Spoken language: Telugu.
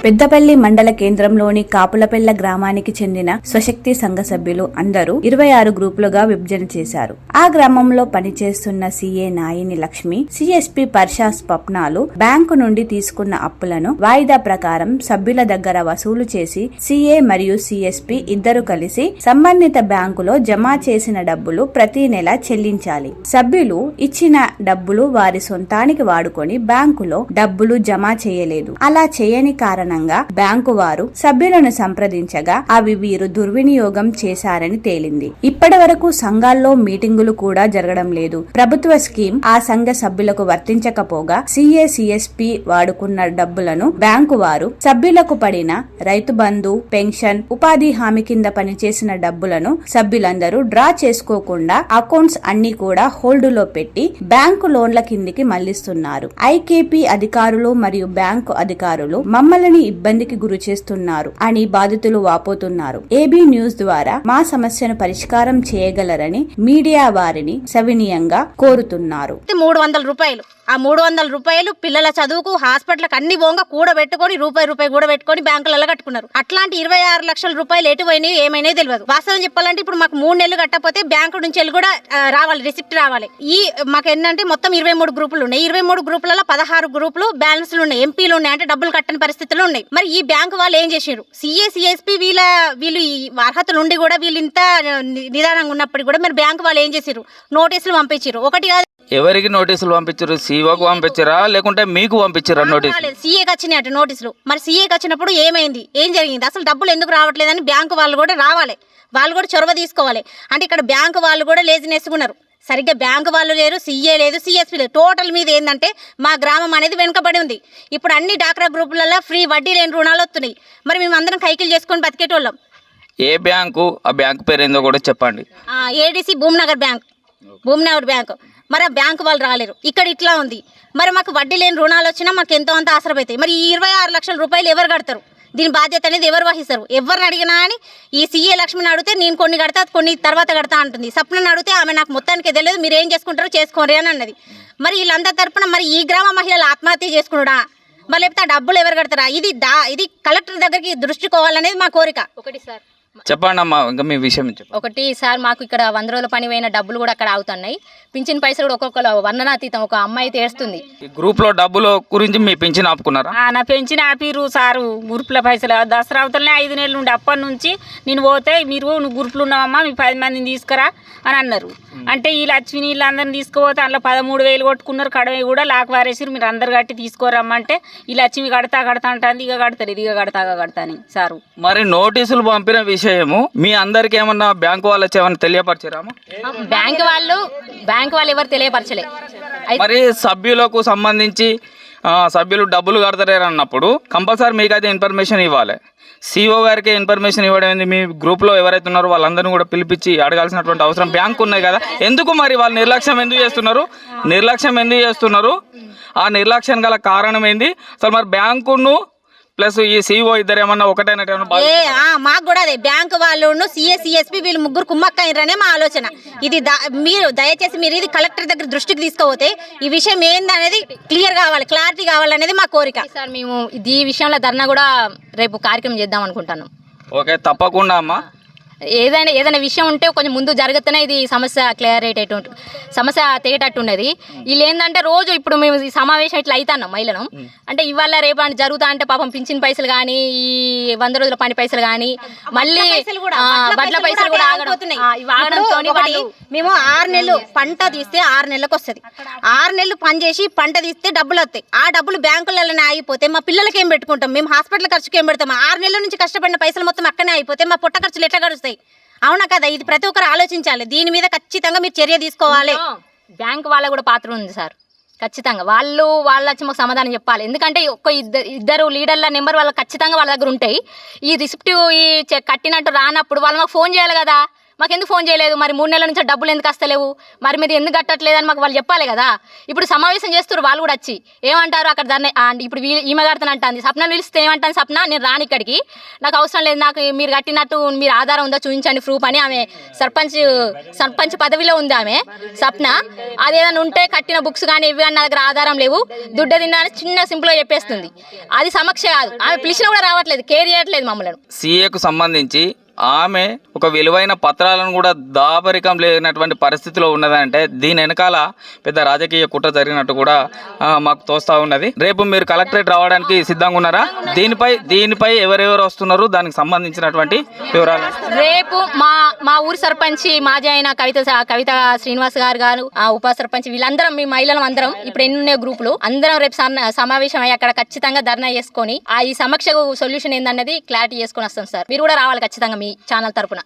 పెద్దపల్లి మండల కేంద్రంలోని కాపులపెళ్ల గ్రామానికి చెందిన స్వశక్తి సంఘ సభ్యులు అందరూ 26 గ్రూపులుగా విభజన చేశారు. ఆ గ్రామంలో పనిచేస్తున్న CA Nayini Lakshmi, CSP పర్షా స్వప్నాలు bank నుండి తీసుకున్న అప్పులను వాయిదా ప్రకారం సభ్యుల దగ్గర వసూలు చేసి సిఏ మరియు సిఎస్పి ఇద్దరు కలిసి సంబంధిత బ్యాంకులో జమ చేసిన డబ్బులు ప్రతి నెల చెల్లించాలి. సభ్యులు ఇచ్చిన డబ్బులు వారి సొంతానికి వాడుకొని బ్యాంకులో డబ్బులు జమ చేయలేదు. అలా చేయని కారణంగా బ్యాంకు వారు సభ్యులను సంప్రదించగా అవి వీరు దుర్వినియోగం చేశారని తేలింది. ఇప్పటి వరకు సంఘాల్లో మీటింగులు కూడా జరగడం లేదు. ప్రభుత్వ స్కీమ్ ఆ సంఘ సభ్యులకు వర్తించకపోగా సిఏ సిఎస్పి వాడుకున్న డబ్బులను బ్యాంకు వారు సభ్యులకు పడిన రైతు బంధు, పెన్షన్, ఉపాధి హామీ కింద పనిచేసిన డబ్బులను సభ్యులందరూ డ్రా చేసుకోకుండా అకౌంట్స్ అన్ని కూడా హోల్డ్ లో పెట్టి బ్యాంకు లోన్ల కిందికి మళ్లిస్తున్నారు. ఐకేపీ అధికారులు మరియు బ్యాంకు అధికారులు మమ్మల్ని ఇబ్బందికి గురి చేస్తున్నారు అని బాధితులు వాపోతున్నారు. ఏబీ న్యూస్ ద్వారా మా సమస్యను పరిష్కారం చేయగలరని మీడియా వారిని సవినీయంగా కోరుతున్నారు. 300 రూపాయలు, ఆ 300 రూపాయలు పిల్లల చదువుకు, హాస్పిటల్కి అన్ని బోంగా కూడబెట్టుకొని రూపాయి కూడబెట్టుకొని బ్యాంకులలో కట్టుకున్నారు. అట్లాంటి 26 లక్షల రూపాయలు ఎటు పోయినాయి ఏమైనా తెలియదు. వాస్తవం చెప్పాలంటే ఇప్పుడు మాకు 3 నెలలు కట్టకపోతే బ్యాంకు నుంచి వెళ్ళి కూడా రావాలి, రిసిప్ట్ రావాలి. ఈ మాకు ఏంటంటే మొత్తం 23 గ్రూపులు ఉన్నాయి. 23 గ్రూపులలో 16 గ్రూపులు బ్యాలెన్స్లు ఉన్నాయి, ఎంపీలు ఉన్నాయి, అంటే డబ్బులు కట్టని పరిస్థితులు ఉన్నాయి. మరి ఈ బ్యాంకు వాళ్ళు ఏం చేశారు? సిఏ సిఎస్పి వీళ్ళు అర్హతలు ఉండి కూడా వీళ్ళు ఇంత నిదానంగా ఉన్నప్పుడు కూడా మరి బ్యాంకు వాళ్ళు ఏం చేశారు? నోటీసులు పంపించారు. ఒకటి కాదు, ఎవరికి నోటీసులు పంపించారు? సీఓకు పంపించారా లేకుంటే మీకు పంపించారా నోటీస్? సీఏకి వచ్చినాయట నోటీసులు. మరి సీఏకి వచ్చినప్పుడు ఏమైంది, ఏం జరిగింది, అసలు డబ్బులు ఎందుకు రావట్లేదని బ్యాంకు వాళ్ళు కూడా రావాలి, వాళ్ళు కూడా చొరవ తీసుకోవాలి. అంటే ఇక్కడ బ్యాంకు వాళ్ళు కూడా లేజినెస్ ఉన్నారు. సరిగ్గా బ్యాంకు వాళ్ళు లేరు, సీఏ లేదు, సిఎస్పి లేదు. టోటల్ మీద ఏంటంటే మా గ్రామం అనేది వెనుకబడి ఉంది. ఇప్పుడు అన్ని డాక్రా గ్రూపులలో ఫ్రీ వడ్డీ లేని రుణాలు వస్తున్నాయి. మరి మేము అందరం కైకిలు చేసుకొని బతికేటోళ్ళం. ఏ బ్యాంకు? ఆ బ్యాంకు పేరు ఏందో కూడా చెప్పండి. ADC Bhuminagar bank. మరి ఆ బ్యాంకు వాళ్ళు రాలేరు. ఇక్కడ ఇట్లా ఉంది. మరి మాకు వడ్డీ లేని రుణాలు వచ్చినా మాకు ఎంతో అంత ఆసరపడతాయి. మరి ఈ 26 లక్షల రూపాయలు ఎవరు కడతారు? దీని బాధ్యత అనేది ఎవరు వహిస్తారు? ఎవరిని అడిగినా అని ఈ సీఏ లక్ష్మిని అడిగితే నేను కొన్ని కడతా, కొన్ని తర్వాత కడతా అంటుంది. సప్నని అడిగితే ఆమె నాకు మొత్తానికి తెలియదు, మీరు ఏం చేసుకుంటారో చేసుకోరు అని అన్నది. మరి వీళ్ళందరి తరపున మరి ఈ గ్రామ మహిళలు ఆత్మహత్య చేసుకున్నాడా? మరి లేకపోతే ఆ డబ్బులు ఎవరు కడతారా? ఇది కలెక్టర్ దగ్గరికి దృష్టికోవాలనేది మా కోరిక. ఒకటి సార్ చెప్పండి అమ్మా, ఇంకా మీ విషయం చెప్పండి. ఒకటి సార్, మాకు ఇక్కడ 100 రోజుల పని పోయిన డబ్బులు కూడా అక్కడ అవుతున్నాయి. పింఛన్ పైసలు కూడా ఒక్కొక్కరు వర్ణనాతీతం. ఒక అమ్మాయి అయితే ఏడుస్తుంది. ఈ గ్రూప్ లో డబ్బుల గురించి మీ పెన్షన్ ఆపుకున్నారా? నా పెన్షన్ ఆపిరు సారు. గ్రూప్ల పైసలు దసరా అవతలనే 5 నెలలు ఉండి అప్పటి నుంచి నేను పోతే నువ్వు గ్రూపులు ఉన్నావమ్మా, మీ 10 మందిని తీసుకురా అని అన్నారు. అంటే ఈ లక్ష్మిని వీళ్ళందరిని తీసుకుపోతే అందులో 13,000 కొట్టుకున్నారు. కడవి కూడా లాక్ వారేసారు. మీరు అందరు కట్టి తీసుకోరమ్మంటే ఈ లక్ష్మి కడతా అంటుంది. ఇక కడతారు, ఇదిగా కడతా అని సారు. మరి నోటీసులు పంపిన విషయము మీ అందరికి ఏమన్నా బ్యాంకు వాళ్ళు ఏమన్నా తెలియపరిచారామా? బ్యాంకు వాళ్ళు ఎవరు తెలియపరచలే. మరి సభ్యులకు సంబంధించి సభ్యులు డబ్బులు కడతారు అన్నప్పుడు కంపల్సరీ మీకైతే ఇన్ఫర్మేషన్ ఇవ్వాలి. సిఓ గారికి ఇన్ఫర్మేషన్ ఇవ్వడం ఏంది? మీ గ్రూప్లో ఎవరైతే ఉన్నారో వాళ్ళందరినీ కూడా పిలిపించి అడగాల్సినటువంటి అవసరం బ్యాంకు ఉన్నాయి కదా. ఎందుకు మరి వాళ్ళు నిర్లక్ష్యం ఎందుకు చేస్తున్నారు? ఆ నిర్లక్ష్యం గల కారణం ఏంది? అసలు మరి బ్యాంకును ప్లస్ ఈ సిఓ ఇద్దరు ఏమన్నా ఒకటైనట్టు మాకు కూడా అదే బ్యాంకు వాళ్ళు సిఏ సిఎస్పి వీళ్ళు ముగ్గురు కుమ్మక్కైనరనే మా ఆలోచన. ఇది మీరు దయచేసి మీరు ఇది కలెక్టర్ దగ్గర దృష్టికి తీసుకుపోతే ఈ విషయం ఏందనేది క్లారిటీ కావాలనేది మా కోరిక. సార్ మేము ఈ విషయంలో ధర్నా కూడా రేపు కార్యక్రమం చేద్దాం అనుకుంటాను. ఓకే, తప్పకుండా అమ్మా. ఏదైనా విషయం ఉంటే కొంచెం ముందు జరుగుతూనే ఇది సమస్య తెగేటట్టు ఉన్నది. వీళ్ళు ఏంటంటే రోజు ఇప్పుడు మేము ఈ సమావేశం ఇట్లా అవుతున్నాం మహిళను, అంటే ఇవాళ రేపు అంటే జరుగుతా అంటే పాపం పింఛన్ పైసలు కానీ, ఈ 100 రోజుల పని పైసలు కానీ, మళ్ళీ వడ్ల పైసలు కూడా ఆగడంతో మేము 6 నెలలు పంట తీస్తే 6 నెలలకు వస్తుంది. 6 నెలలు పని చేసి పంట తీస్తే డబ్బులు వస్తాయి. ఆ డబ్బులు బ్యాంకులలోనే ఆగిపోతే మా పిల్లలకి ఏం పెట్టుకుంటాం? మేము హాస్పిటల్ ఖర్చుకి ఏం పెడతాం? 6 నెలల నుంచి కష్టపడిన పైసలు మొత్తం అక్కడనే అయిపోతే మా పొట్ట ఖర్చులు ఎట్లా గడుస్తాయి? అవునా కదా? ఇది ప్రతి ఒక్కరు ఆలోచించాలి. దీని మీద ఖచ్చితంగా మీరు చర్య తీసుకోవాలి. బ్యాంకు వాళ్ళ కూడా పాత్ర ఉంది సార్. ఖచ్చితంగా వాళ్ళు వచ్చి మాకు సమాధానం చెప్పాలి. ఎందుకంటే ఇద్దరు లీడర్ల నెంబర్ వాళ్ళకి ఖచ్చితంగా వాళ్ళ దగ్గర ఉంటాయి. ఈ రిసిప్ట్ కట్టినట్టు రానప్పుడు వాళ్ళు మాకు ఫోన్ చేయాలి కదా. మాకు ఎందుకు ఫోన్ చేయలేదు, మరి 3 నెలల నుంచి డబ్బులు ఎందుకు వస్తలేవు, మరి మీరు ఎందుకు కట్టట్లేదు అని మాకు వాళ్ళు చెప్పాలి కదా. ఇప్పుడు సమావేశం చేస్తారు వాళ్ళు కూడా వచ్చి ఏమంటారు అక్కడ దాన్ని ఇప్పుడు ఈమె కడతాను అంటుంది, సప్న పిలిస్తే ఏమంటాను, సప్న నేను రాని ఇక్కడికి, నాకు అవసరం లేదు, నాకు మీరు కట్టినట్టు మీరు ఆధారం ఉందా చూపించండి ప్రూఫ్ అని. ఆమె సర్పంచ్ పదవిలో ఉంది ఆమె సప్న. అదేదైనా ఉంటే కట్టిన బుక్స్ కానీ ఇవి కానీ నా దగ్గర ఆధారం లేవు, దుడ్డ తిన్నా అని చిన్న సింపుల్గా చెప్పేస్తుంది. అది సమస్య కాదు, ఆమె పిలిచినా కూడా రావట్లేదు, కేర్ చేయట్లేదు మమ్మల్ని. సీఏకు సంబంధించి ఆమె ఒక విలువైన పత్రాలను కూడా దాపరికం లేనటువంటి పరిస్థితిలో ఉన్నదంటే దీని వెనకాల పెద్ద రాజకీయ కుట్ర జరిగినట్టు కూడా మాకు తోస్తా ఉన్నది. రేపు మీరు కలెక్టరేట్ రావడానికి సిద్ధంగా ఉన్నారా? దీనిపై ఎవరెవరు వస్తున్నారు, దానికి సంబంధించినటువంటి వివరాలు. రేపు మా ఊరు సర్పంచ్ మాజీ అయిన కవిత శ్రీనివాస్ గారు ఉప సర్పంచ్ వీళ్ళందరం, మీ మహిళలు అందరం ఇప్పుడు ఎన్ని గ్రూపులు అందరం రేపు సమావేశం అయ్యి అక్కడ ఖచ్చితంగా ధర్నా చేసుకొని ఈ సమస్యకు సొల్యూషన్ ఏందన్నది క్లారిటీ చేసుకొని వస్తాం సార్. మీరు కూడా రావాలి ఖచ్చితంగా మీ ఛానల్ తరపున.